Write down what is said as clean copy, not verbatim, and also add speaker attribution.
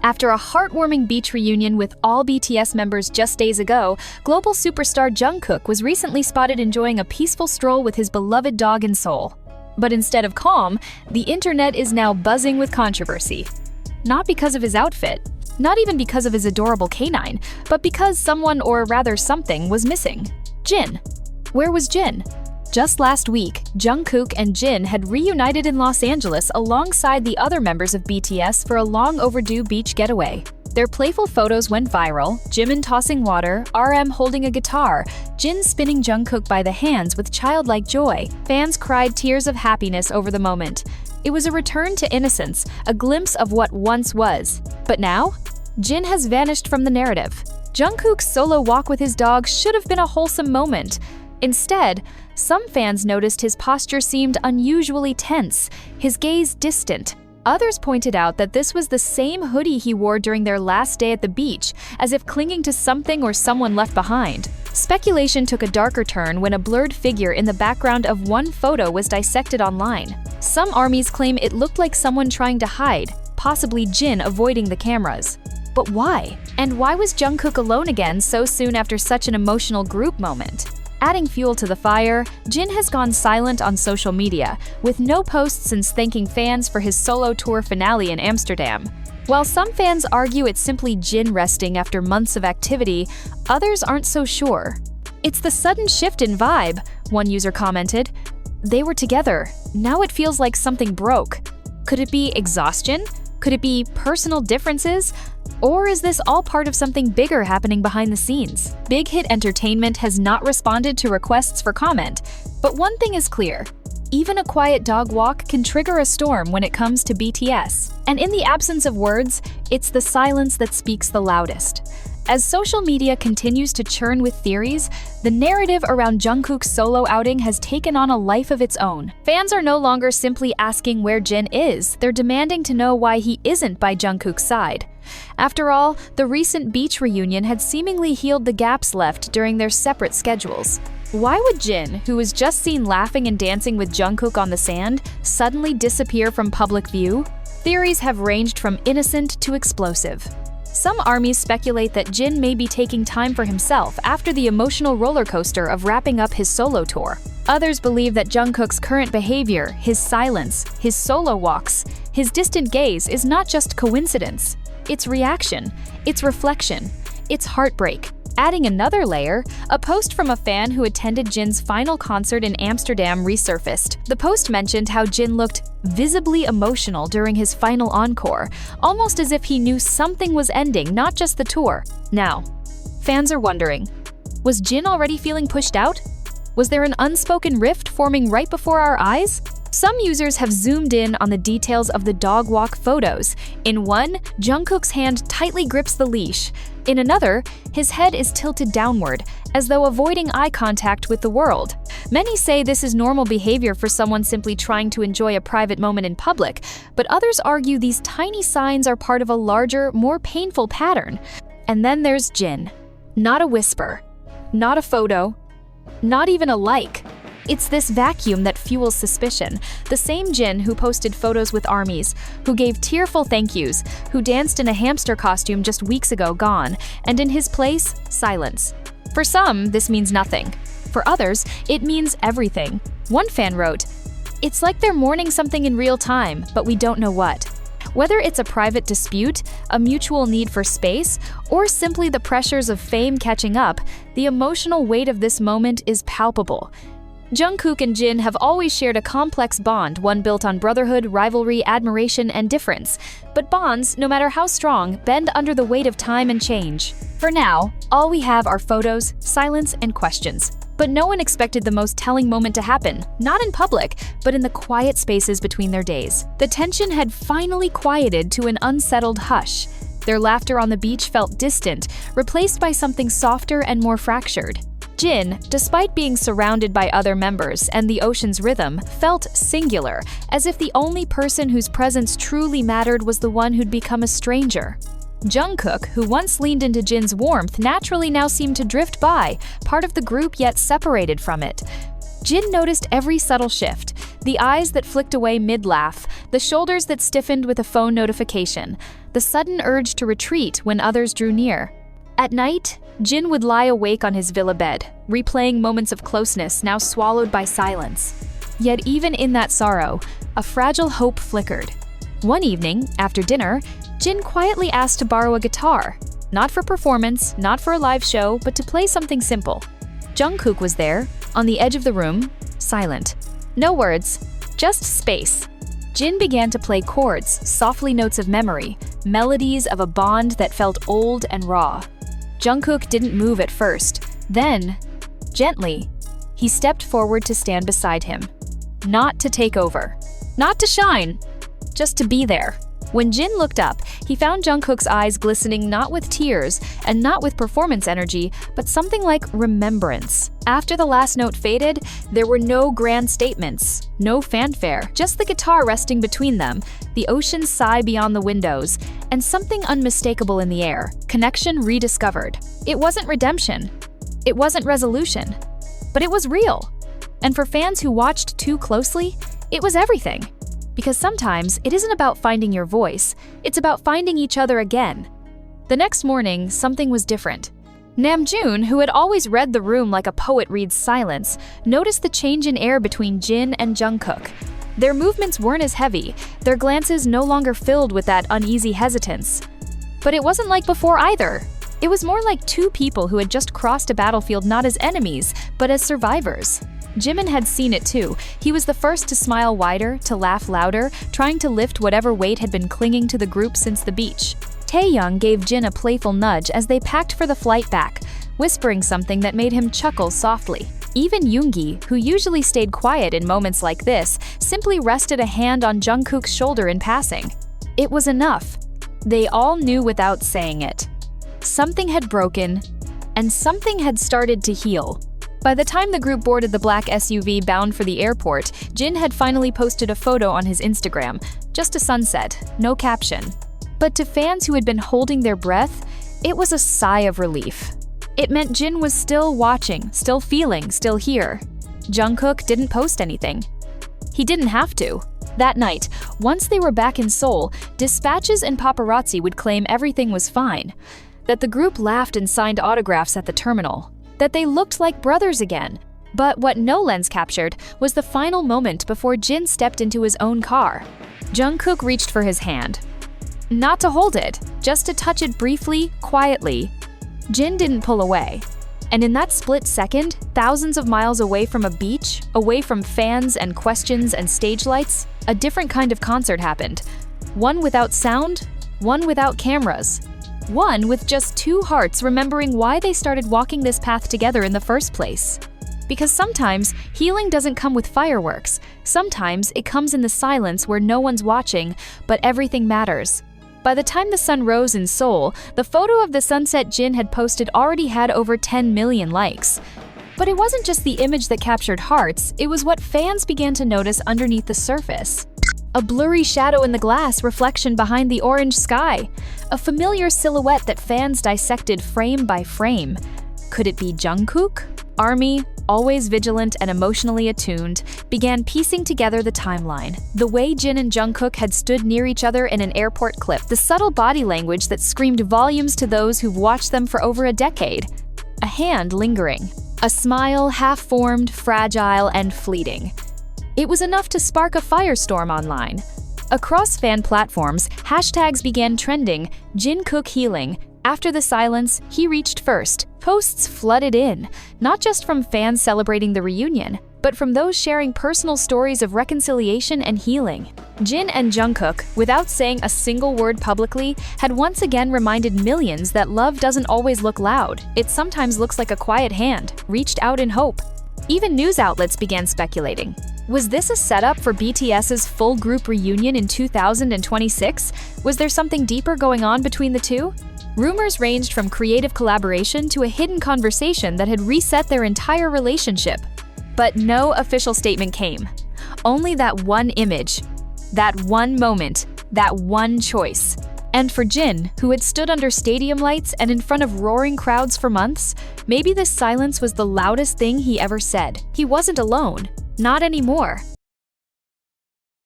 Speaker 1: After a heartwarming beach reunion with all BTS members just days ago, global superstar Jungkook was recently spotted enjoying a peaceful stroll with his beloved dog in Seoul. But instead of calm, the internet is now buzzing with controversy. Not because of his outfit, not even because of his adorable canine, but because someone, or rather something, was missing. Jin. Where was Jin? Just last week, Jungkook and Jin had reunited in Los Angeles alongside the other members of BTS for a long-overdue beach getaway. Their playful photos went viral, Jimin tossing water, RM holding a guitar, Jin spinning Jungkook by the hands with childlike joy. Fans cried tears of happiness over the moment. It was a return to innocence, a glimpse of what once was. But now, Jin has vanished from the narrative. Jungkook's solo walk with his dog should have been a wholesome moment. Instead, some fans noticed his posture seemed unusually tense, his gaze distant. Others pointed out that this was the same hoodie he wore during their last day at the beach, as if clinging to something or someone left behind. Speculation took a darker turn when a blurred figure in the background of one photo was dissected online. Some armies claim it looked like someone trying to hide, possibly Jin avoiding the cameras. But why? And why was Jungkook alone again so soon after such an emotional group moment? Adding fuel to the fire, Jin has gone silent on social media, with no posts since thanking fans for his solo tour finale in Amsterdam. While some fans argue it's simply Jin resting after months of activity, others aren't so sure. "It's the sudden shift in vibe," one user commented. "They were together. Now it feels like something broke. Could it be exhaustion? Could it be personal differences? Or is this all part of something bigger happening behind the scenes?" Big Hit Entertainment has not responded to requests for comment, but one thing is clear. Even a quiet dog walk can trigger a storm when it comes to BTS. And in the absence of words, it's the silence that speaks the loudest. As social media continues to churn with theories, the narrative around Jungkook's solo outing has taken on a life of its own. Fans are no longer simply asking where Jin is, they're demanding to know why he isn't by Jungkook's side. After all, the recent beach reunion had seemingly healed the gaps left during their separate schedules. Why would Jin, who was just seen laughing and dancing with Jungkook on the sand, suddenly disappear from public view? Theories have ranged from innocent to explosive. Some armies speculate that Jin may be taking time for himself after the emotional roller coaster of wrapping up his solo tour. Others believe that Jungkook's current behavior, his silence, his solo walks, his distant gaze is not just coincidence. It's reaction, it's reflection, it's heartbreak. Adding another layer, a post from a fan who attended Jin's final concert in Amsterdam resurfaced. The post mentioned how Jin looked visibly emotional during his final encore, almost as if he knew something was ending, not just the tour. Now, fans are wondering, was Jin already feeling pushed out? Was there an unspoken rift forming right before our eyes? Some users have zoomed in on the details of the dog walk photos. In one, Jungkook's hand tightly grips the leash. In another, his head is tilted downward, as though avoiding eye contact with the world. Many say this is normal behavior for someone simply trying to enjoy a private moment in public, but others argue these tiny signs are part of a larger, more painful pattern. And then there's Jin. Not a whisper, not a photo, not even a like. It's this vacuum that fuels suspicion. The same Jin who posted photos with armies, who gave tearful thank yous, who danced in a hamster costume just weeks ago gone, and in his place, silence. For some, this means nothing. For others, it means everything. One fan wrote, "It's like they're mourning something in real time, but we don't know what." Whether it's a private dispute, a mutual need for space, or simply the pressures of fame catching up, the emotional weight of this moment is palpable. Jungkook and Jin have always shared a complex bond, one built on brotherhood, rivalry, admiration, and difference. But bonds, no matter how strong, bend under the weight of time and change. For now, all we have are photos, silence, and questions. But no one expected the most telling moment to happen, not in public, but in the quiet spaces between their days. The tension had finally quieted to an unsettled hush. Their laughter on the beach felt distant, replaced by something softer and more fractured. Jin, despite being surrounded by other members and the ocean's rhythm, felt singular, as if the only person whose presence truly mattered was the one who'd become a stranger. Jungkook, who once leaned into Jin's warmth, naturally now seemed to drift by, part of the group yet separated from it. Jin noticed every subtle shift, The eyes that flicked away mid-laugh, the shoulders that stiffened with a phone notification, the sudden urge to retreat when others drew near. At night, Jin would lie awake on his villa bed, replaying moments of closeness now swallowed by silence. Yet even in that sorrow, a fragile hope flickered. One evening, after dinner, Jin quietly asked to borrow a guitar. Not for performance, not for a live show, but to play something simple. Jungkook was there, on the edge of the room, silent. No words, just space. Jin began to play chords, softly notes of memory, melodies of a bond that felt old and raw. Jungkook didn't move at first. Then, gently, he stepped forward to stand beside him. Not to take over. Not to shine. Just to be there. When Jin looked up, he found Jungkook's eyes glistening not with tears and not with performance energy, but something like remembrance. After the last note faded, there were no grand statements, no fanfare, just the guitar resting between them, the ocean's sigh beyond the windows, and something unmistakable in the air. Connection rediscovered. It wasn't redemption. It wasn't resolution. But it was real. And for fans who watched too closely, it was everything. Because sometimes it isn't about finding your voice, it's about finding each other again. The next morning, something was different. Namjoon, who had always read the room like a poet reads silence, noticed the change in air between Jin and Jungkook. Their movements weren't as heavy, their glances no longer filled with that uneasy hesitance. But it wasn't like before either. It was more like two people who had just crossed a battlefield not as enemies, but as survivors. Jimin had seen it too. He was the first to smile wider, to laugh louder, trying to lift whatever weight had been clinging to the group since the beach. Taeyoung gave Jin a playful nudge as they packed for the flight back, whispering something that made him chuckle softly. Even Yoongi, who usually stayed quiet in moments like this, simply rested a hand on Jungkook's shoulder in passing. It was enough. They all knew without saying it. Something had broken, and something had started to heal. By the time the group boarded the black SUV bound for the airport, Jin had finally posted a photo on his Instagram, just a sunset, no caption. But to fans who had been holding their breath, it was a sigh of relief. It meant Jin was still watching, still feeling, still here. Jungkook didn't post anything. He didn't have to. That night, once they were back in Seoul, dispatches and paparazzi would claim everything was fine. That the group laughed and signed autographs at the terminal. That they looked like brothers again. But what no lens captured was the final moment before Jin stepped into his own car. Jungkook reached for his hand. Not to hold it, just to touch it briefly, quietly. Jin didn't pull away. And in that split second, thousands of miles away from a beach, away from fans and questions and stage lights, a different kind of concert happened. One without sound, one without cameras. One with just two hearts remembering why they started walking this path together in the first place. Because sometimes healing doesn't come with fireworks. Sometimes it comes in the silence where no one's watching, but everything matters. By the time the sun rose in Seoul, the photo of the sunset Jin had posted already had over 10 million likes. But it wasn't just the image that captured hearts, it was what fans began to notice underneath the surface. A blurry shadow in the glass reflection behind the orange sky. A familiar silhouette that fans dissected frame by frame. Could it be Jungkook? ARMY, always vigilant and emotionally attuned, began piecing together the timeline. The way Jin and Jungkook had stood near each other in an airport clip. The subtle body language that screamed volumes to those who've watched them for over a decade. A hand lingering. A smile half-formed, fragile, and fleeting. It was enough to spark a firestorm online. Across fan platforms, hashtags began trending, Jungkook healing. After the silence, he reached first. Posts flooded in, not just from fans celebrating the reunion, but from those sharing personal stories of reconciliation and healing. Jin and Jungkook, without saying a single word publicly, had once again reminded millions that love doesn't always look loud. It sometimes looks like a quiet hand, reached out in hope. Even news outlets began speculating. Was this a setup for BTS's full group reunion in 2026? Was there something deeper going on between the two? Rumors ranged from creative collaboration to a hidden conversation that had reset their entire relationship. But no official statement came. Only that one image, that one moment, that one choice. And for Jin, who had stood under stadium lights and in front of roaring crowds for months, maybe this silence was the loudest thing he ever said. He wasn't alone. Not anymore.